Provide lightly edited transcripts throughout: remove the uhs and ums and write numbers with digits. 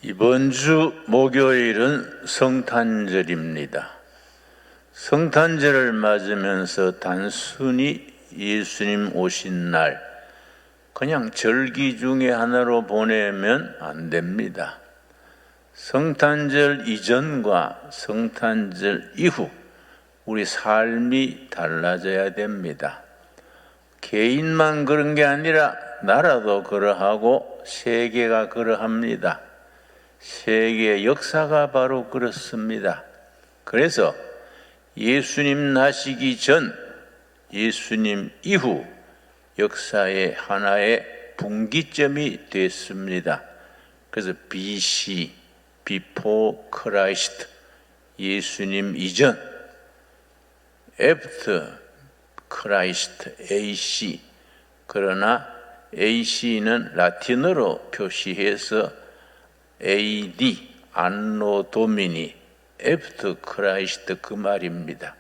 이번 주 목요일은 성탄절입니다. 성탄절을 맞으면서 단순히 예수님 오신 날, 그냥 절기 중에 하나로 보내면 안 됩니다. 성탄절 이전과 성탄절 이후 우리 삶이 달라져야 됩니다. 개인만 그런 게 아니라 나라도 그러하고 세계가 그러합니다. 세계의 역사가 바로 그렇습니다. 그래서 예수님 나시기 전, 예수님 이후 역사의 하나의 분기점이 됐습니다. 그래서 BC, Before Christ, 예수님 이전, After Christ, AC. 그러나 AC는 라틴어로 표시해서 AD, 안노 도미니, After Christ 그 말입니다.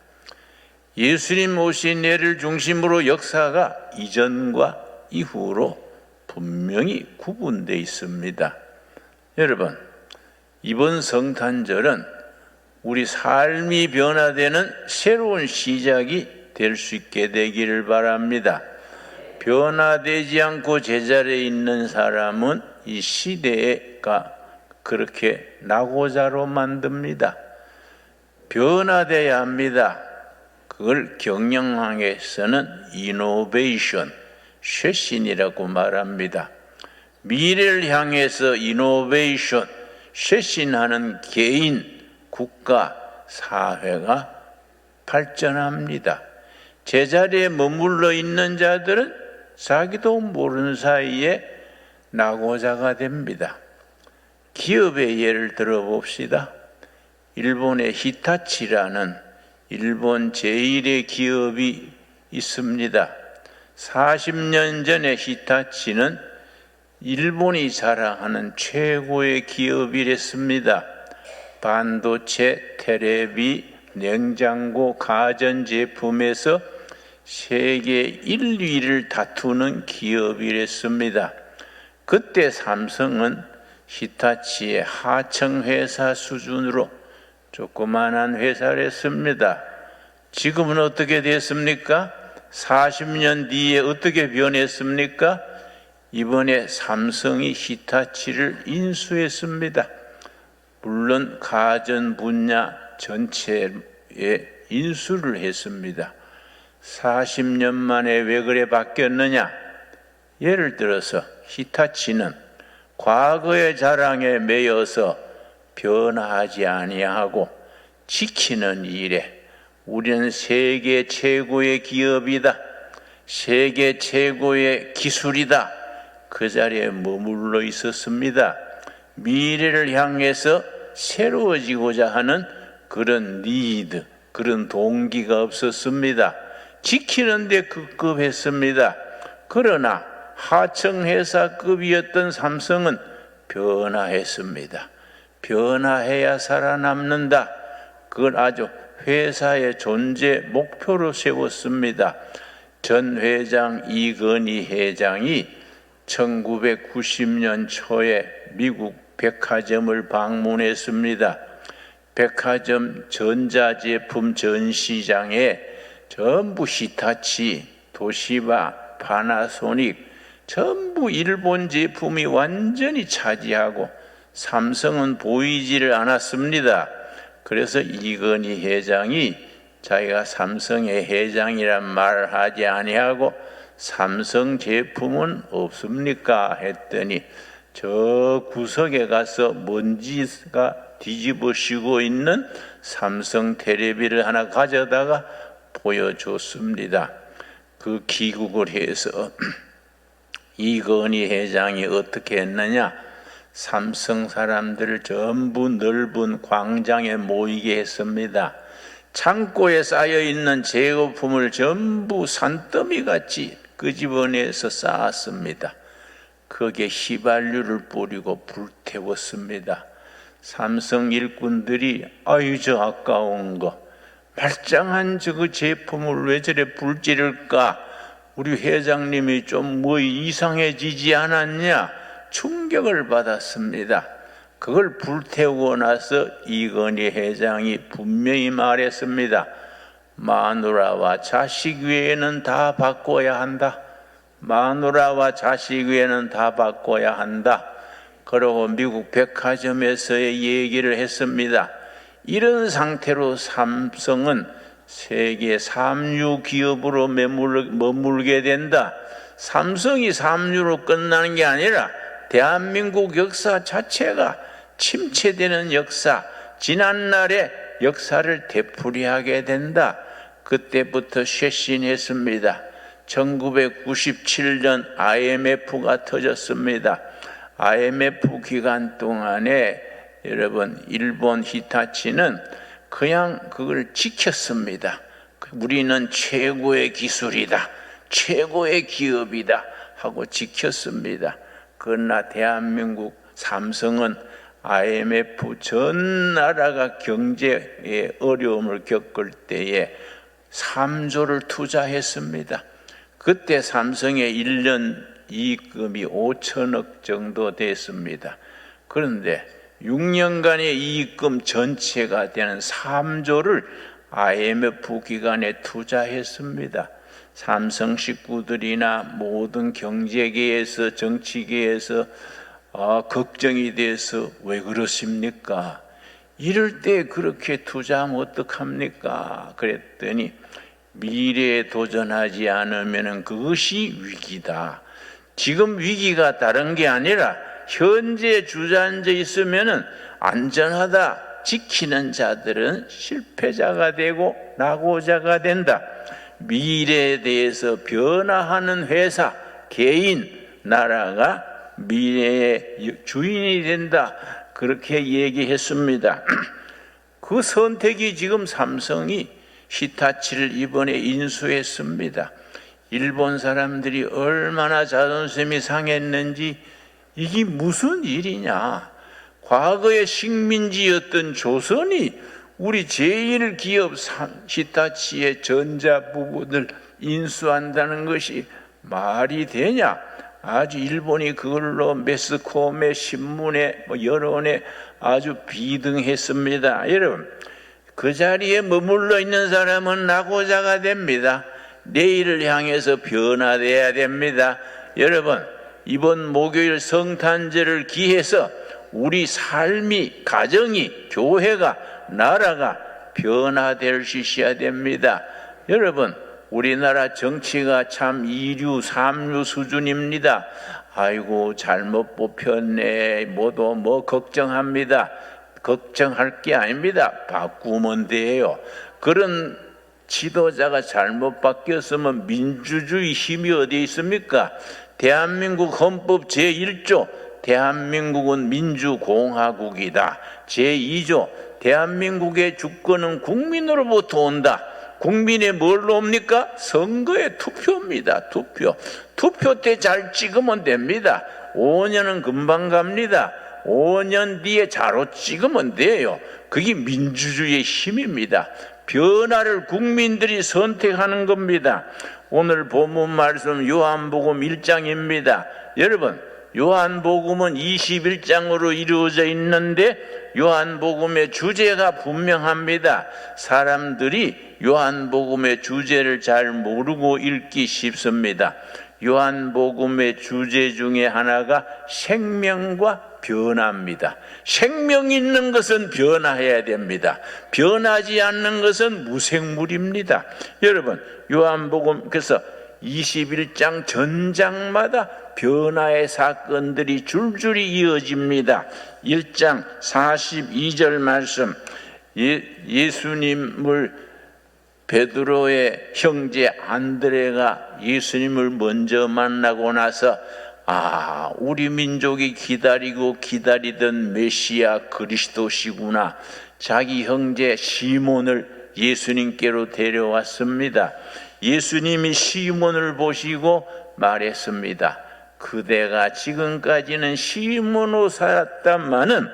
예수님 오신 해를 중심으로 역사가 이전과 이후로 분명히 구분되어 있습니다. 여러분, 이번 성탄절은 우리 삶이 변화되는 새로운 시작이 될 수 있게 되기를 바랍니다. 변화되지 않고 제자리에 있는 사람은 이 시대가 그렇게 낙오자로 만듭니다. 변화돼야 합니다. 그걸 경영학에서는 이노베이션, 쇄신이라고 말합니다. 미래를 향해서 이노베이션, 쇄신하는 개인, 국가, 사회가 발전합니다. 제자리에 머물러 있는 자들은 자기도 모르는 사이에 낙오자가 됩니다. 기업의 예를 들어봅시다. 일본의 히타치라는 일본 제1의 기업이 있습니다. 40년 전에 히타치는 일본이 자랑하는 최고의 기업이랬습니다. 반도체, 텔레비, 냉장고, 가전제품에서 세계 1, 2위를 다투는 기업이랬습니다. 그때 삼성은 히타치의 하청회사 수준으로 조그만한 회사였습니다. 지금은 어떻게 됐습니까? 40년 뒤에 어떻게 변했습니까? 이번에 삼성이 히타치를 인수했습니다. 물론 가전 분야 전체에 인수를 했습니다. 40년 만에 왜 그래 바뀌었느냐? 예를 들어서 히타치는 과거의 자랑에 매여서 변화하지 아니하고 지키는 일에 우리는 세계 최고의 기업이다, 세계 최고의 기술이다, 그 자리에 머물러 있었습니다. 미래를 향해서 새로워지고자 하는 그런 니드, 그런 동기가 없었습니다. 지키는 데 급급했습니다. 그러나 하청회사급이었던 삼성은 변화했습니다. 변화해야 살아남는다. 그걸 아주 회사의 존재 목표로 세웠습니다. 전 회장 이건희 회장이 1990년 초에 미국 백화점을 방문했습니다. 백화점 전자제품 전시장에 전부 히타치, 도시바, 파나소닉, 전부 일본 제품이 완전히 차지하고 삼성은 보이지를 않았습니다. 그래서 이건희 회장이 자기가 삼성의 회장이란 말을 하지 아니하고 삼성 제품은 없습니까? 했더니 저 구석에 가서 먼지가 뒤집어쓰고 있는 삼성 텔레비를 하나 가져다가 보여줬습니다. 그 귀국을 해서 이건희 회장이 어떻게 했느냐? 삼성 사람들을 전부 넓은 광장에 모이게 했습니다. 창고에 쌓여있는 제거품을 전부 산더미같이 끄집어내서 쌓았습니다. 거기에 휘발유를 뿌리고 불태웠습니다. 삼성 일꾼들이 아유 저 아까운 거, 말짱한 저거 제품을 왜 저래 불지를까? 우리 회장님이 좀 뭐 이상해지지 않았냐? 충격을 받았습니다. 그걸 불태우고 나서 이건희 회장이 분명히 말했습니다. 마누라와 자식 외에는 다 바꿔야 한다. 마누라와 자식 외에는 다 바꿔야 한다. 그러고 미국 백화점에서의 얘기를 했습니다. 이런 상태로 삼성은 세계 삼류 기업으로 머물게 된다. 삼성이 삼류로 끝나는 게 아니라 대한민국 역사 자체가 침체되는 역사, 지난날의 역사를 되풀이하게 된다. 그때부터 쇄신했습니다. 1997년 IMF가 터졌습니다. IMF 기간 동안에 여러분 일본 히타치는 그냥 그걸 지켰습니다. 우리는 최고의 기술이다, 최고의 기업이다 하고 지켰습니다. 그러나 대한민국 삼성은 IMF 전 나라가 경제에 어려움을 겪을 때에 3조를 투자했습니다. 그때 삼성의 1년 이익금이 5천억 정도 됐습니다. 그런데 6년간의 이익금 전체가 되는 3조를 IMF 기간에 투자했습니다. 삼성 식구들이나 모든 경제계에서 정치계에서 걱정이 돼서 왜 그러십니까? 이럴 때 그렇게 투자하면 어떡합니까? 그랬더니 미래에 도전하지 않으면 그것이 위기다. 지금 위기가 다른 게 아니라 현재 주저앉아 있으면 안전하다 지키는 자들은 실패자가 되고 낙오자가 된다. 미래에 대해서 변화하는 회사, 개인, 나라가 미래의 주인이 된다. 그렇게 얘기했습니다. 그 선택이 지금 삼성이 히타치를 이번에 인수했습니다. 일본 사람들이 얼마나 자존심이 상했는지 이게 무슨 일이냐. 과거의 식민지였던 조선이 우리 제1기업 히타치의 전자 부분을 인수한다는 것이 말이 되냐. 아주 일본이 그걸로 매스컴에 신문에 여론에 아주 비등했습니다. 여러분, 그 자리에 머물러 있는 사람은 낙오자가 됩니다. 내일을 향해서 변화돼야 됩니다. 여러분, 이번 목요일 성탄절을 기해서 우리 삶이, 가정이, 교회가, 나라가 변화될 수 있어야 됩니다. 여러분, 우리나라 정치가 참 2류, 3류 수준입니다. 아이고 잘못 뽑혔네. 모두 뭐 걱정합니다. 걱정할 게 아닙니다. 바꾸면 돼요. 그런 지도자가 잘못 바뀌었으면 민주주의 힘이 어디에 있습니까? 대한민국 헌법 제1조 대한민국은 민주공화국이다. 제2조 대한민국의 주권은 국민으로부터 온다. 국민의 뭘로 옵니까? 선거의 투표입니다. 투표 때 잘 찍으면 됩니다. 5년은 금방 갑니다. 5년 뒤에 자로 찍으면 돼요. 그게 민주주의의 힘입니다. 변화를 국민들이 선택하는 겁니다. 오늘 본문 말씀 요한복음 1장입니다. 여러분, 요한복음은 21장으로 이루어져 있는데 요한복음의 주제가 분명합니다. 사람들이 요한복음의 주제를 잘 모르고 읽기 쉽습니다. 요한복음의 주제 중에 하나가 생명과 변화입니다. 생명 있는 것은 변화해야 됩니다. 변하지 않는 것은 무생물입니다. 여러분, 요한복음 그래서 21장 전장마다 변화의 사건들이 줄줄이 이어집니다. 1장 42절 말씀, 예수님을 베드로의 형제 안드레가 예수님을 먼저 만나고 나서 우리 민족이 기다리고 기다리던 메시아 그리스도시구나. 자기 형제 시몬을 예수님께로 데려왔습니다. 예수님이 시몬을 보시고 말했습니다. 그대가 지금까지는 시몬으로 살았다마는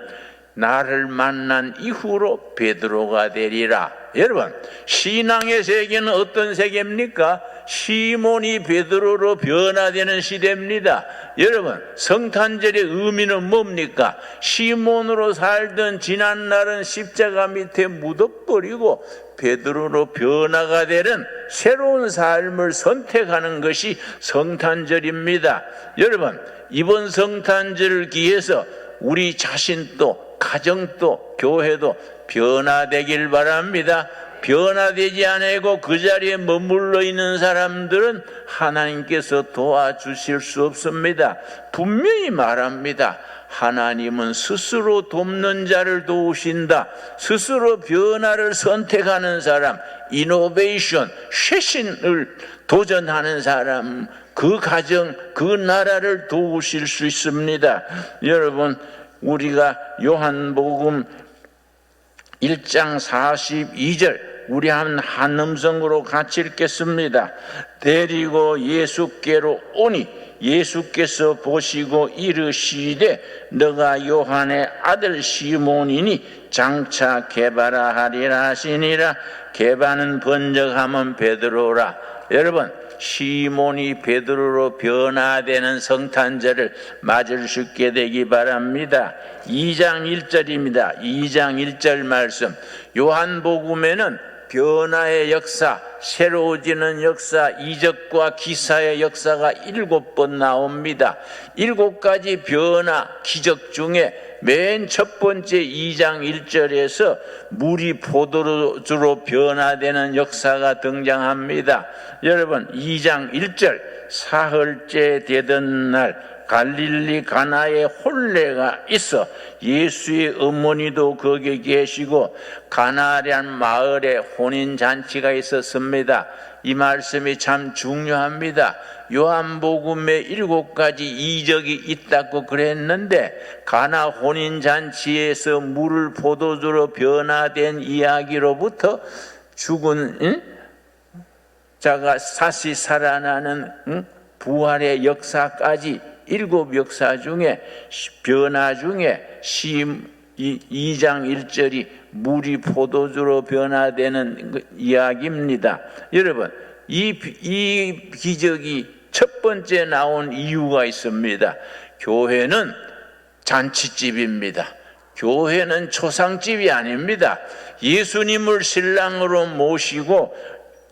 나를 만난 이후로 베드로가 되리라. 여러분, 신앙의 세계는 어떤 세계입니까? 시몬이 베드로로 변화되는 시대입니다. 여러분, 성탄절의 의미는 뭡니까? 시몬으로 살던 지난날은 십자가 밑에 묻어버리고 베드로로 변화가 되는 새로운 삶을 선택하는 것이 성탄절입니다. 여러분, 이번 성탄절을 기해서 우리 자신도 가정도 교회도 변화되길 바랍니다. 변화되지 않고 그 자리에 머물러 있는 사람들은 하나님께서 도와주실 수 없습니다. 분명히 말합니다. 하나님은 스스로 돕는 자를 도우신다. 스스로 변화를 선택하는 사람, 이노베이션, 쇄신을 도전하는 사람, 그 가정, 그 나라를 도우실 수 있습니다. 여러분, 우리가 요한복음 1장 42절 우리 한 음성으로 같이 읽겠습니다. 데리고 예수께로 오니 예수께서 보시고 이르시되 너가 요한의 아들 시몬이니 장차 게바라 하리라 하시니라. 게바는 번역하면 베드로라. 여러분, 시몬이 베드로로 변화되는 성탄절을 맞을 수 있게 되기 바랍니다. 2장 1절입니다. 2장 1절 말씀. 요한복음에는 변화의 역사, 새로워지는 역사, 이적과 기사의 역사가 7번 나옵니다. 7가지 변화, 기적 중에 맨 첫 번째 2장 1절에서 물이 포도주로 변화되는 역사가 등장합니다. 여러분, 2장 1절, 사흘째 되던 날 갈릴리 가나에 혼례가 있어 예수의 어머니도 거기 계시고 가나라는 마을에 혼인잔치가 있었습니다. 이 말씀이 참 중요합니다. 요한복음에 7가지 이적이 있다고 그랬는데 가나 혼인잔치에서 물을 포도주로 변화된 이야기로부터 죽은 자가 다시 살아나는 부활의 역사까지 7 역사 중에 변화 중에 2장 1절이 물이 포도주로 변화되는 이야기입니다. 여러분, 이 기적이 첫 번째 나온 이유가 있습니다. 교회는 잔치집입니다. 교회는 초상집이 아닙니다. 예수님을 신랑으로 모시고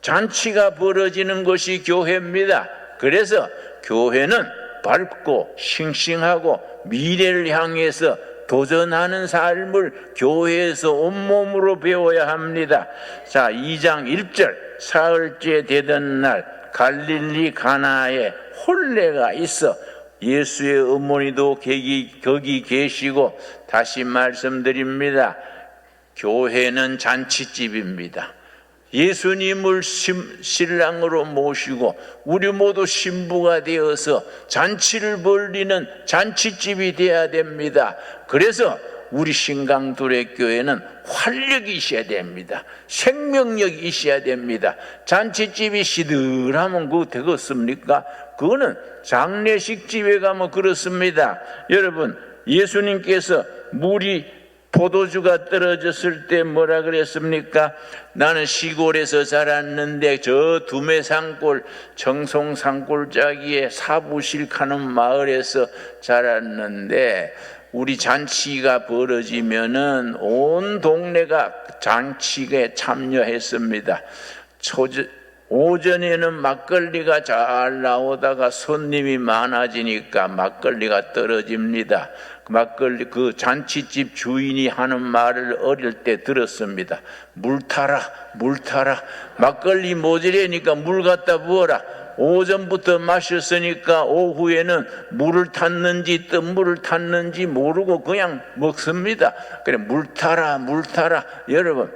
잔치가 벌어지는 것이 교회입니다. 그래서 교회는 밝고 싱싱하고 미래를 향해서 도전하는 삶을 교회에서 온몸으로 배워야 합니다. 자, 2장 1절, 사흘째 되던 날 갈릴리 가나에 혼례가 있어 예수의 어머니도 거기 계시고, 다시 말씀드립니다. 교회는 잔치집입니다. 예수님을 신랑으로 모시고 우리 모두 신부가 되어서 잔치를 벌리는 잔치집이 되어야 됩니다. 그래서 우리 신강두레교회는 활력이 있어야 됩니다. 생명력이 있어야 됩니다. 잔치집이 시들하면 그거 되겠습니까? 그거는 장례식 집에 가면 그렇습니다. 여러분, 예수님께서 물이 포도주가 떨어졌을 때 뭐라 그랬습니까? 나는 시골에서 자랐는데 저 두메산골 정송산골짜기에 사부실카는 마을에서 자랐는데 우리 잔치가 벌어지면은 온 동네가 잔치에 참여했습니다. 오전에는 막걸리가 잘 나오다가 손님이 많아지니까 막걸리가 떨어집니다. 막걸리 그 잔치집 주인이 하는 말을 어릴 때 들었습니다. 물 타라, 물 타라. 막걸리 모자라니까 물 갖다 부어라. 오전부터 마셨으니까 오후에는 물을 탔는지 뜬물을 탔는지 모르고 그냥 먹습니다. 그래, 물 타라, 물 타라. 여러분,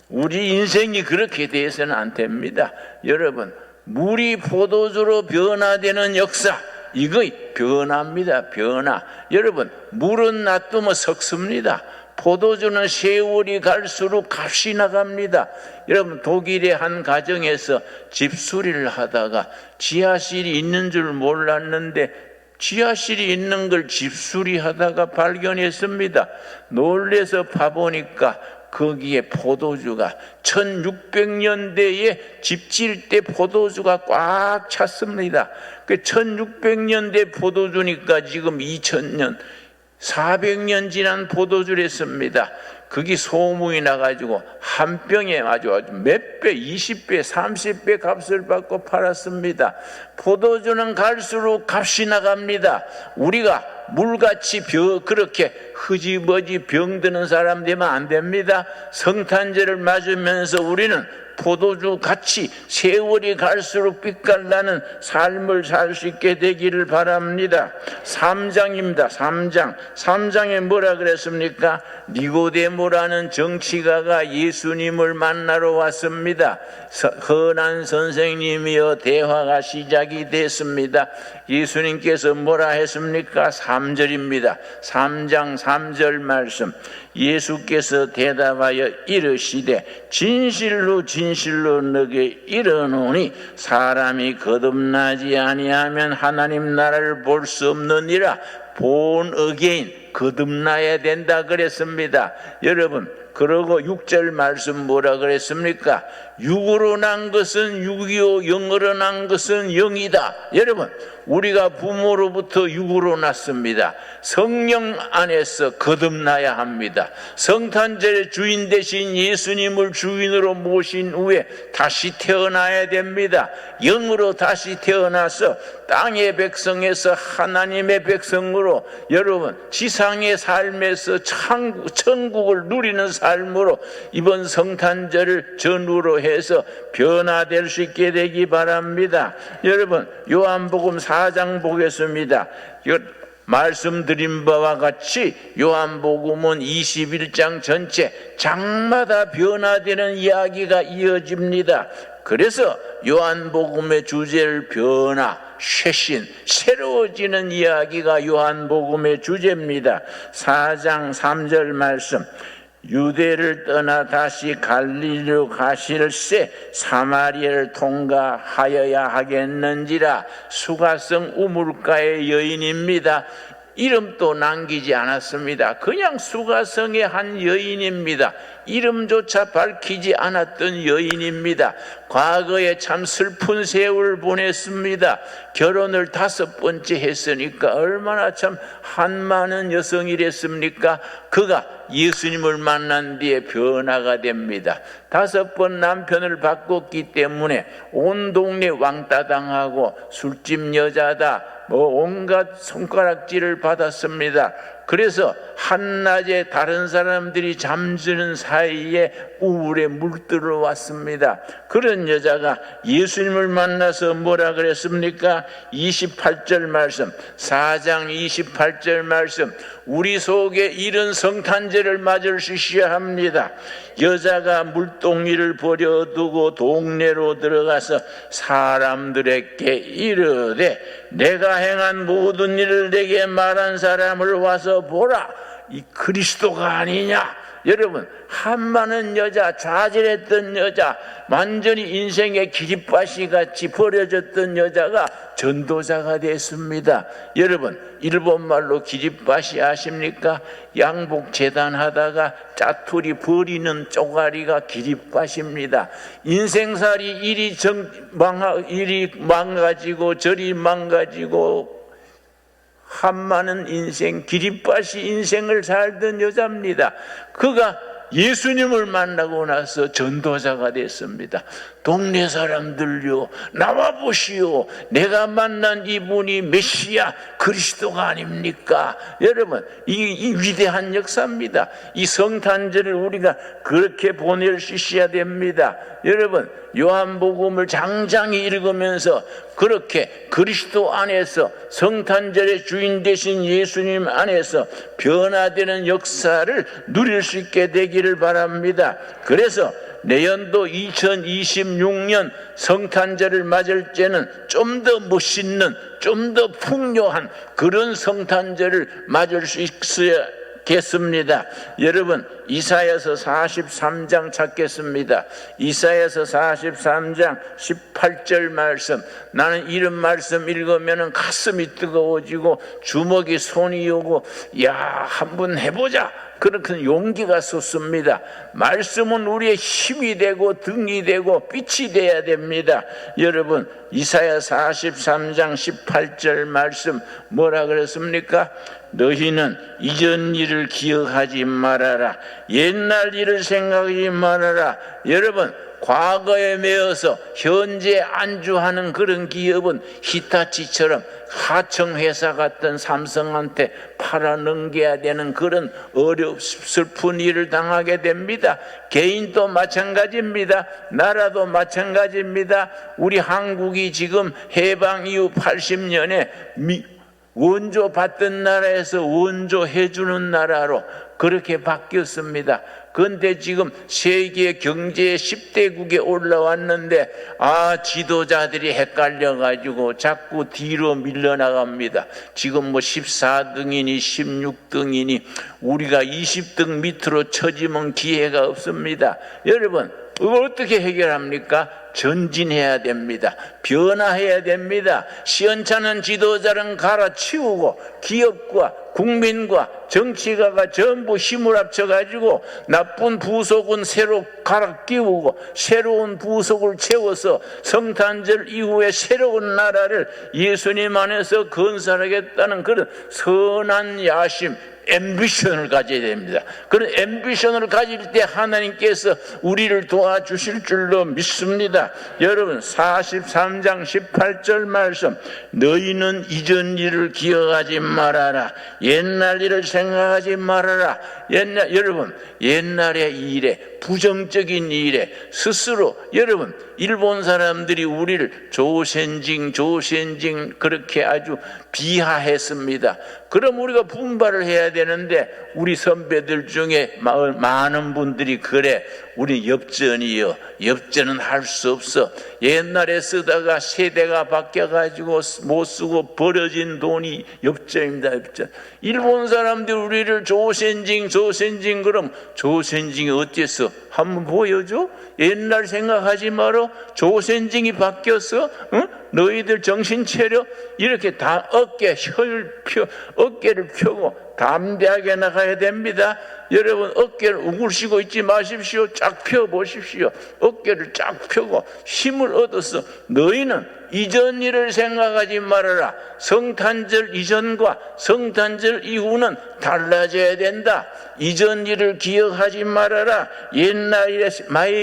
우리 인생이 그렇게 돼서는 안 됩니다. 여러분, 물이 포도주로 변화되는 역사, 이거 변화입니다. 변화. 여러분, 물은 놔두면 썩습니다. 포도주는 세월이 갈수록 값이 나갑니다. 여러분, 독일의 한 가정에서 집수리를 하다가 지하실이 있는 줄 몰랐는데 지하실이 있는 걸 집수리하다가 발견했습니다. 놀래서 파보니까 거기에 포도주가 1600년대에 집 지을 때 포도주가 꽉 찼습니다. 그 1600년대 포도주니까 지금 2000년 400년 지난 포도주랬습니다. 거기 소문이 나가지고 한 병에 아주 몇 배, 20배, 30배 값을 받고 팔았습니다. 포도주는 갈수록 값이 나갑니다. 우리가 물같이 그렇게 흐지부지 병드는 사람 되면 안 됩니다. 성탄절을 맞으면서 우리는 포도주 같이 세월이 갈수록 빛깔나는 삶을 살 수 있게 되기를 바랍니다. 3장입니다. 3장에 뭐라 그랬습니까? 니고데모라는 정치가가 예수님을 만나러 왔습니다. 흔한 선생님이여 대화가 시작이 됐습니다. 예수님께서 뭐라 했습니까? 3절입니다. 3장 3절 말씀. 예수께서 대답하여 이르시되 진실로 너게 이르노니 사람이 거듭나지 아니하면 하나님 나라를 볼 수 없느니라. born again, 거듭나야 된다 그랬습니다. 여러분, 그러고 6절 말씀 뭐라 그랬습니까? 육으로 난 것은 육이요 영으로 난 것은 영이다. 여러분, 우리가 부모로부터 육으로 났습니다. 성령 안에서 거듭나야 합니다. 성탄절의 주인 되신 예수님을 주인으로 모신 후에 다시 태어나야 됩니다. 영으로 다시 태어나서 땅의 백성에서 하나님의 백성으로, 여러분 지상의 삶에서 천국을 누리는 삶으로 이번 성탄절을 전후로 해서 변화될 수 있게 되기 바랍니다. 여러분, 요한복음 4장 보겠습니다. 말씀드린 바와 같이 요한복음은 21장 전체 장마다 변화되는 이야기가 이어집니다. 그래서 요한복음의 주제를 변화, 쇄신, 새로워지는 이야기가 요한복음의 주제입니다. 4장 3절 말씀. 유대를 떠나 다시 갈릴리로 가실새 사마리아를 통과하여야 하겠는지라. 수가성 우물가의 여인입니다. 이름도 남기지 않았습니다. 그냥 수가성의 한 여인입니다. 이름조차 밝히지 않았던 여인입니다. 과거에 참 슬픈 세월을 보냈습니다. 결혼을 5번째 했으니까 얼마나 참 한많은 여성이랬습니까? 그가 예수님을 만난 뒤에 변화가 됩니다. 5번 남편을 바꿨기 때문에 온 동네 왕따당하고 술집 여자다, 온갖 손가락질을 받았습니다. 그래서 한낮에 다른 사람들이 잠드는 사이에 우울에 물들어 왔습니다. 그런 여자가 예수님을 만나서 뭐라 그랬습니까? 28절 말씀, 4장 28절 말씀. 우리 속에 이런 성탄절을 맞을 수 있어야 합니다. 여자가 물동이를 버려두고 동네로 들어가서 사람들에게 이르되 내가 행한 모든 일을 내게 말한 사람을 와서 보라. 이 그리스도가 아니냐? 여러분, 한많은 여자, 좌절했던 여자, 완전히 인생의 기립바시 같이 버려졌던 여자가 전도자가 됐습니다. 여러분, 일본말로 기립바시 아십니까? 양복 재단하다가 짜투리 버리는 쪼가리가 기립바시입니다. 인생살이 이리 망가지고 저리 망가지고 한많은 인생, 기립바시 인생을 살던 여자입니다. 그가 예수님을 만나고 나서 전도자가 됐습니다. 동네 사람들요, 나와 보시오. 내가 만난 이분이 메시아 그리스도가 아닙니까? 여러분, 이 위대한 역사입니다. 이 성탄절을 우리가 그렇게 보낼 수 있어야 됩니다. 여러분, 요한복음을 장장히 읽으면서 그렇게 그리스도 안에서 성탄절의 주인 되신 예수님 안에서 변화되는 역사를 누릴 수 있게 되기를 바랍니다. 그래서 내년도 2026년 성탄절을 맞을 때는 좀 더 멋있는, 좀 더 풍요한 그런 성탄절을 맞을 수 있어야겠습니다. 여러분, 이사야서 43장 찾겠습니다. 이사야서 43장 18절 말씀. 나는 이런 말씀 읽으면 가슴이 뜨거워지고 주먹이 손이 오고, 야, 한번 해보자 그렇게 용기가 솟습니다. 말씀은 우리의 힘이 되고 등이 되고 빛이 되어야 됩니다. 여러분, 이사야 43장 18절 말씀 뭐라 그랬습니까? 너희는 이전 일을 기억하지 말아라. 옛날 일을 생각하지 말아라. 여러분, 과거에 매여서 현재 안주하는 그런 기업은 히타치처럼 하청회사 같은 삼성한테 팔아넘겨야 되는 그런 슬픈 일을 당하게 됩니다. 개인도 마찬가지입니다. 나라도 마찬가지입니다. 우리 한국이 지금 해방 이후 80년에 원조 받던 나라에서 원조 해주는 나라로 그렇게 바뀌었습니다. 그런데 지금 세계 경제 10대국에 올라왔는데 지도자들이 헷갈려가지고 자꾸 뒤로 밀려나갑니다. 지금 뭐 14등이니 16등이니 우리가 20등 밑으로 처지면 기회가 없습니다. 여러분, 이걸 어떻게 해결합니까? 전진해야 됩니다. 변화해야 됩니다. 시원찮은 지도자는 갈아치우고 기업과 국민과 정치가가 전부 힘을 합쳐가지고 나쁜 부속은 새로 갈아 끼우고 새로운 부속을 채워서 성탄절 이후에 새로운 나라를 예수님 안에서 건설하겠다는 그런 선한 야심, 앰비션을 가져야 됩니다. 그런 앰비션을 가질 때 하나님께서 우리를 도와주실 줄로 믿습니다. 여러분, 43장 18절 말씀, 너희는 이전 일을 기억하지 말아라. 옛날 일을 생각하지 말아라. 여러분, 옛날의 일에, 부정적인 일에 스스로, 여러분, 일본 사람들이 우리를 조센징 그렇게 아주 비하했습니다. 그럼 우리가 분발을 해야 되는데 우리 선배들 중에 많은 분들이 그래, 우리 엽전이요, 엽전은 할 수 없어. 옛날에 쓰다가 세대가 바뀌어가지고 못 쓰고 버려진 돈이 엽전입니다. 엽전. 일본 사람들이 우리를 조센징 그럼 조센징이 어땠어? 한번 보여줘? 옛날 생각하지 마라. 조센징이 바뀌었어? 응? 너희들 정신 차려. 이렇게 다 어깨를 펴고 담대하게 나가야 됩니다. 여러분, 어깨를 우글시고 있지 마십시오. 쫙 펴보십시오. 어깨를 쫙 펴고 힘을 얻어서 너희는 이전 일을 생각하지 말아라. 성탄절 이전과 성탄절 이후는 달라져야 된다. 이전 일을 기억하지 말아라. 옛날 일에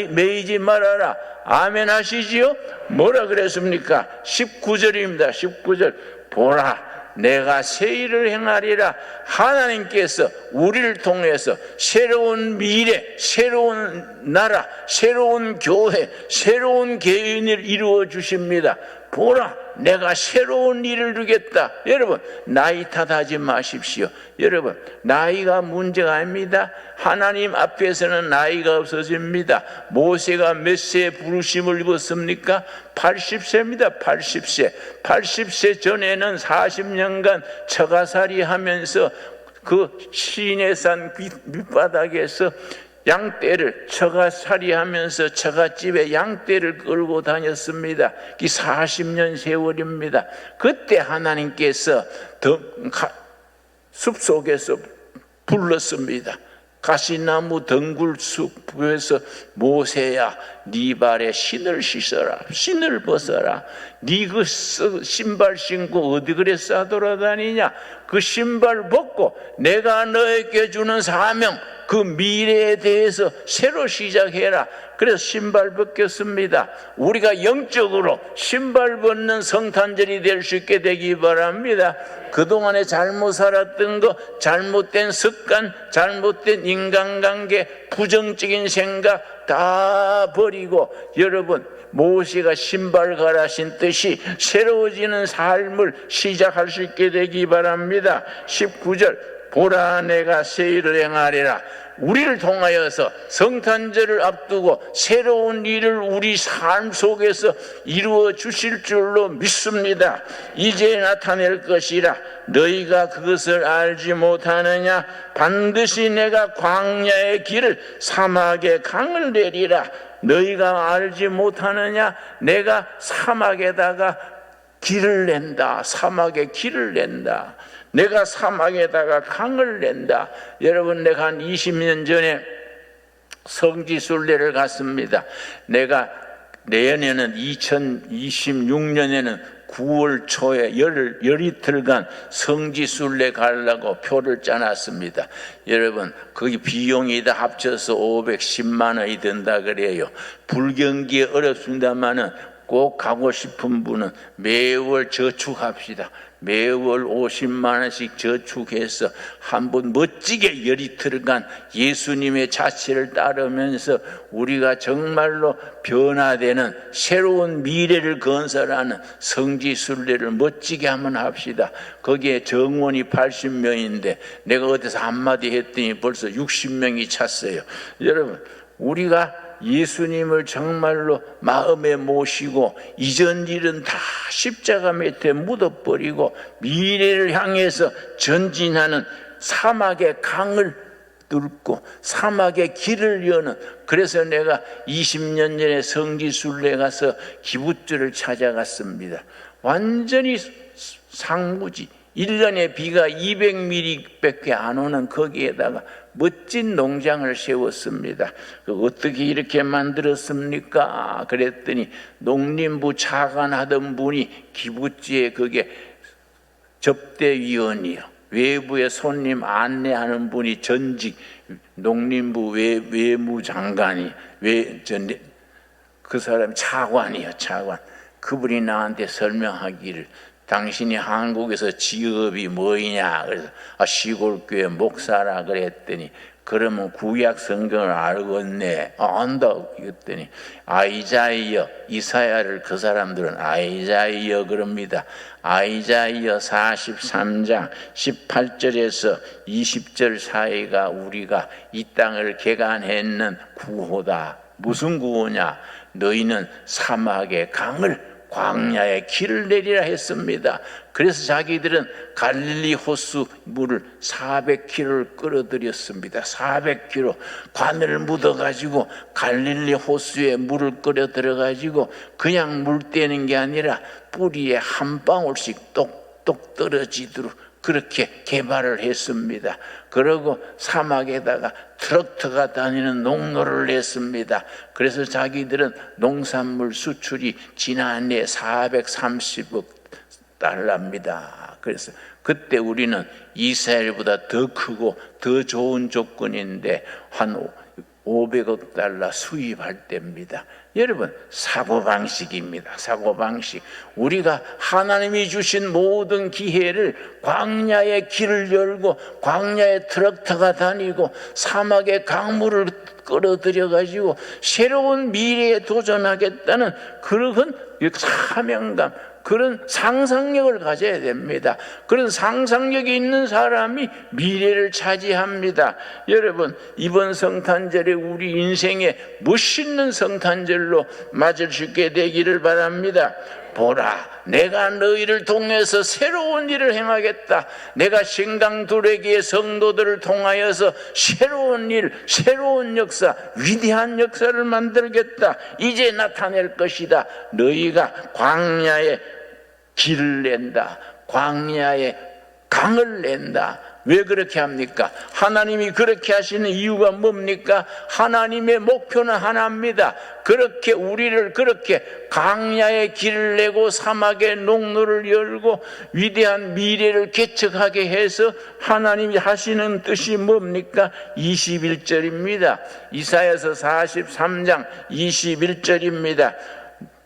매이지 말아라. 아멘 하시지요? 뭐라 그랬습니까? 19절입니다. 19절. 보라, 내가 새 일을 행하리라. 하나님께서 우리를 통해서 새로운 미래, 새로운 나라, 새로운 교회, 새로운 개인을 이루어 주십니다. 보라, 내가 새로운 일을 주겠다. 여러분, 나이 탓하지 마십시오. 여러분, 나이가 문제가 아닙니다. 하나님 앞에서는 나이가 없어집니다. 모세가 몇 세에 부르심을 입었습니까? 80세입니다. 80세. 80세 전에는 40년간 처가살이 하면서 그 시내산 밑바닥에서 양떼를 처가살이 하면서 처갓집에 양떼를 끌고 다녔습니다. 이 40년 세월입니다. 그때 하나님께서 숲속에서 불렀습니다. 가시나무 덩굴숲에서 모세야, 네 발에 신을 씻어라. 신을 벗어라. 네 그 신발 신고 어디 그래 싸돌아다니냐. 그 신발 벗고 내가 너에게 주는 사명, 그 미래에 대해서 새로 시작해라. 그래서 신발 벗겼습니다. 우리가 영적으로 신발 벗는 성탄절이 될 수 있게 되기 바랍니다. 그동안에 잘못 살았던 거, 잘못된 습관, 잘못된 인간관계, 부정적인 생각 다 버리고, 여러분, 모세가 신발 갈아 신듯이 새로워지는 삶을 시작할 수 있게 되기 바랍니다. 19절, 보라, 내가 새 일을 행하리라. 우리를 통하여서 성탄절을 앞두고 새로운 일을 우리 삶 속에서 이루어 주실 줄로 믿습니다. 이제 나타낼 것이라. 너희가 그것을 알지 못하느냐? 반드시 내가 광야의 길을, 사막의 강을 내리라. 너희가 알지 못하느냐? 내가 사막에다가 길을 낸다. 사막에 길을 낸다. 내가 사막에다가 강을 낸다. 여러분, 내가 한 20년 전에 성지순례를 갔습니다. 내가 내년에는 2026년에는 9월 초에 열이틀간 성지순례 가려고 표를 짜놨습니다. 여러분, 거기 비용이 다 합쳐서 510만 원이 든다 그래요. 불경기에 어렵습니다만은 꼭 가고 싶은 분은 매월 저축합시다. 매월 50만 원씩 저축해서 한번 멋지게 열이틀간 예수님의 자취를 따르면서 우리가 정말로 변화되는 새로운 미래를 건설하는 성지순례를 멋지게 한번 합시다. 거기에 정원이 80명인데 내가 어디서 한마디 했더니 벌써 60명이 찼어요. 여러분, 우리가 예수님을 정말로 마음에 모시고 이전 일은 다 십자가 밑에 묻어버리고 미래를 향해서 전진하는 사막의 강을 뚫고 사막의 길을 여는, 그래서 내가 20년 전에 성지순례 가서 기부주를 찾아갔습니다. 완전히 상무지, 1년에 비가 200mm밖에 안 오는 거기에다가 멋진 농장을 세웠습니다. 어떻게 이렇게 만들었습니까? 그랬더니 농림부 차관하던 분이 기부지에 그게 접대위원이요, 외부에 손님 안내하는 분이 전직 농림부 외무장관이 그 사람 차관이요, 차관. 그분이 나한테 설명하기를 당신이 한국에서 직업이 뭐냐? 그래서 시골교회 목사라 그랬더니 그러면 구약 성경을 알겠네. 안다. 그랬더니 아이자이어, 이사야를 그 사람들은 아이자이어 그럽니다. 아이자이어 43장 18절에서 20절 사이가 우리가 이 땅을 개간했는 구호다. 무슨 구호냐? 너희는 사막의 강을 광야에 길을 내리라 했습니다. 그래서 자기들은 갈릴리 호수 물을 400km를 끌어들였습니다. 400km 관을 묻어가지고 갈릴리 호수에 물을 끌어 들어가지고 그냥 물 떼는 게 아니라 뿌리에 한 방울씩 똑똑 떨어지도록 그렇게 개발을 했습니다. 그리고 사막에다가 트럭터가 다니는 농로를 냈습니다. 그래서 자기들은 농산물 수출이 지난해 430억 달러입니다. 그래서 그때 우리는 이스라엘보다 더 크고 더 좋은 조건인데 한 500억 달러 수입할 때입니다. 여러분, 사고방식입니다. 사고방식. 우리가 하나님이 주신 모든 기회를 광야의 길을 열고 광야의 트럭터가 다니고 사막의 강물을 끌어들여 가지고 새로운 미래에 도전하겠다는 그런 사명감, 그런 상상력을 가져야 됩니다. 그런 상상력이 있는 사람이 미래를 차지합니다. 여러분, 이번 성탄절에 우리 인생에 멋있는 성탄절로 맞을 수 있게 되기를 바랍니다. 보라, 내가 너희를 통해서 새로운 일을 행하겠다. 내가 신강두레기의 성도들을 통하여서 새로운 일, 새로운 역사, 위대한 역사를 만들겠다. 이제 나타낼 것이다. 너희가 광야에 길을 낸다. 광야에 강을 낸다. 왜 그렇게 합니까? 하나님이 그렇게 하시는 이유가 뭡니까? 하나님의 목표는 하나입니다. 그렇게 우리를 그렇게 광야에 길을 내고 사막에 농로를 열고 위대한 미래를 개척하게 해서 하나님이 하시는 뜻이 뭡니까? 21절입니다. 이사야서 43장 21절입니다.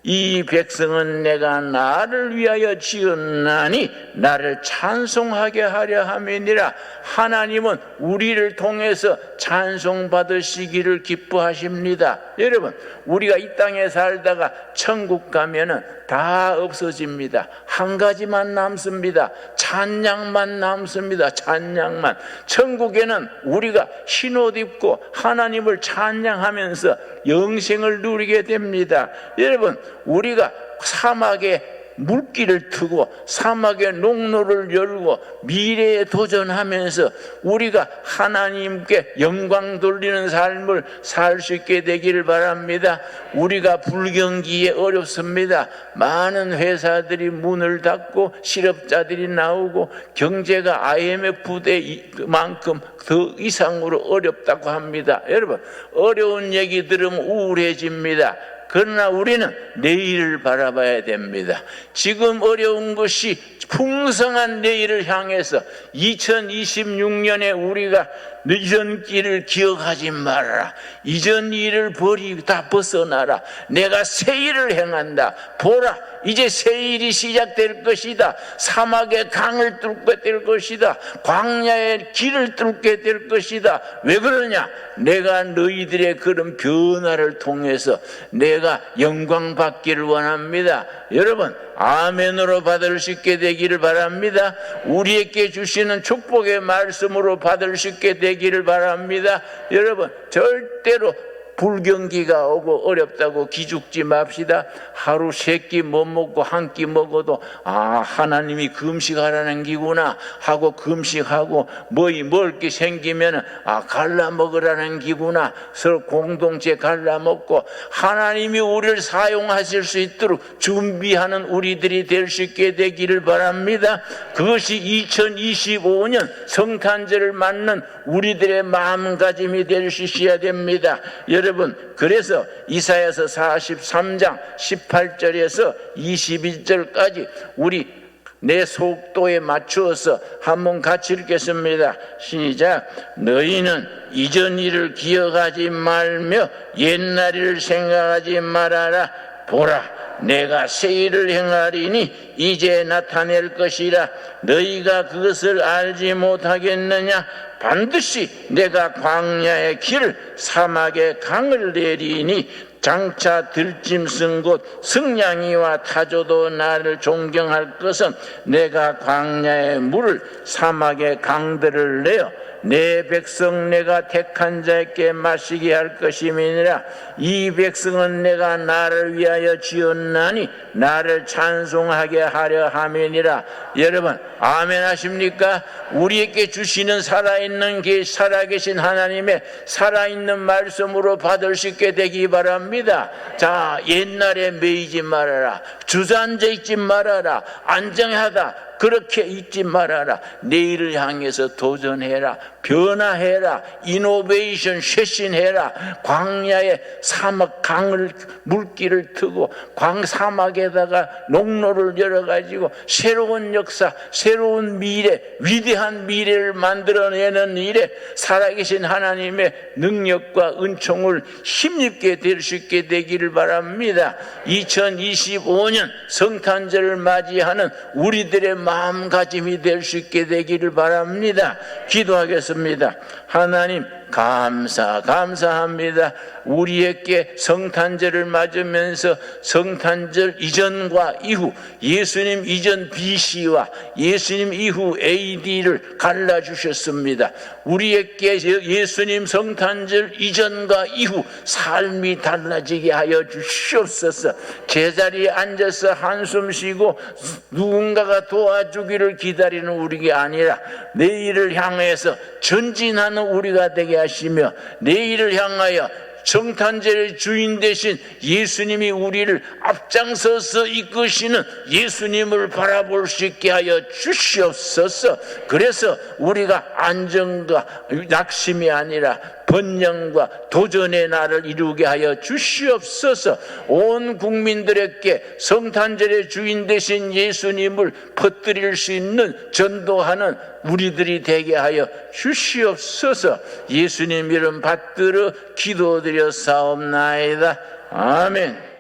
이 백성은 내가 나를 위하여 지었나니 나를 찬송하게 하려 함이니라. 하나님은 우리를 통해서 찬송받으시기를 기뻐하십니다. 여러분, 우리가 이 땅에 살다가 천국 가면은 다 없어집니다. 한 가지만 남습니다. 찬양만 남습니다. 찬양만. 천국에는 우리가 흰옷 입고 하나님을 찬양하면서 영생을 누리게 됩니다. 여러분, 우리가 사막에 물길을 트고 사막의 농로를 열고 미래에 도전하면서 우리가 하나님께 영광 돌리는 삶을 살 수 있게 되기를 바랍니다. 우리가 불경기에 어렵습니다. 많은 회사들이 문을 닫고 실업자들이 나오고 경제가 IMF 때만큼 더 이상으로 어렵다고 합니다. 여러분, 어려운 얘기 들으면 우울해집니다. 그러나 우리는 내일을 바라봐야 됩니다. 지금 어려운 것이 풍성한 내일을 향해서 2026년에 우리가 이전 길을 기억하지 말아라. 이전 일을 버리고 다 벗어나라. 내가 새 일을 행한다. 보라, 이제 새 일이 시작될 것이다. 사막의 강을 뚫게 될 것이다. 광야의 길을 뚫게 될 것이다. 왜 그러냐? 내가 너희들의 그런 변화를 통해서 내가 영광 받기를 원합니다. 여러분, 아멘으로 받을 수 있게 되기를 바랍니다. 우리에게 주시는 축복의 말씀으로 받을 수 있게 되기를 바랍니다. 여러분, 절대로 불경기가 오고 어렵다고 기죽지 맙시다. 하루 3끼 못 먹고 한 끼 먹어도 하나님이 금식하라는 기구나 하고 금식하고 먹을 게 생기면 갈라 먹으라는 기구나 서로 공동체 갈라 먹고 하나님이 우리를 사용하실 수 있도록 준비하는 우리들이 될 수 있게 되기를 바랍니다. 그것이 2025년 성탄절을 맞는 우리들의 마음가짐이 될 수 있어야 됩니다. 여러분, 그래서 이사야서 43장 18절에서 21절까지 우리 내 속도에 맞추어서 한번 같이 읽겠습니다. 시작. 너희는 이전 일을 기억하지 말며 옛날 일을 생각하지 말아라. 보라, 내가 새 일을 행하리니 이제 나타낼 것이라. 너희가 그것을 알지 못하겠느냐? 반드시 내가 광야의 길을 사막의 강을 내리니 장차 들짐승 곧 승냥이와 타조도 나를 존경할 것은 내가 광야의 물을 사막의 강들을 내어 내 백성 내가 택한 자에게 마시게 할 것임이니라. 이 백성은 내가 나를 위하여 지었나니 나를 찬송하게 하려 함이니라. 여러분, 아멘 하십니까? 우리에게 주시는 살아계신 하나님의 살아있는 말씀으로 받을 수 있게 되기 바랍니다. 자, 옛날에 매이지 말아라. 주저앉아 있지 말아라. 안정하다 그렇게 잊지 말아라. 내일을 향해서 도전해라. 변화해라. 이노베이션 쇄신해라. 광야의 사막 강을 물길을 트고 사막에다가 농로를 열어가지고 새로운 역사, 새로운 미래, 위대한 미래를 만들어내는 일에 살아계신 하나님의 능력과 은총을 힘입게 될 수 있게 되기를 바랍니다. 2025년 성탄절을 맞이하는 우리들의 마음가짐이 될 수 있게 되기를 바랍니다. 기도하겠습니다. 하나님, 감사합니다. 우리에게 성탄절을 맞으면서 성탄절 이전과 이후, 예수님 이전 BC와 예수님 이후 AD를 갈라주셨습니다. 우리에게 예수님 성탄절 이전과 이후 삶이 달라지게 하여 주시옵소서. 제자리에 앉아서 한숨 쉬고 누군가가 도와주기를 기다리는 우리가 아니라 내일을 향해서 전진하는 우리가 되게 하시며 내일을 향하여 성탄절의 주인 되신 예수님이 우리를 앞장서서 이끄시는 예수님을 바라볼 수 있게 하여 주시옵소서. 그래서 우리가 안정과 낙심이 아니라 번영과 도전의 날을 이루게 하여 주시옵소서. 온 국민들에게 성탄절의 주인 되신 예수님을 퍼뜨릴 수 있는 전도하는 우리들이 되게 하여 주시옵소서. 예수님 이름 받들어 기도드려 사옵나이다. 아멘.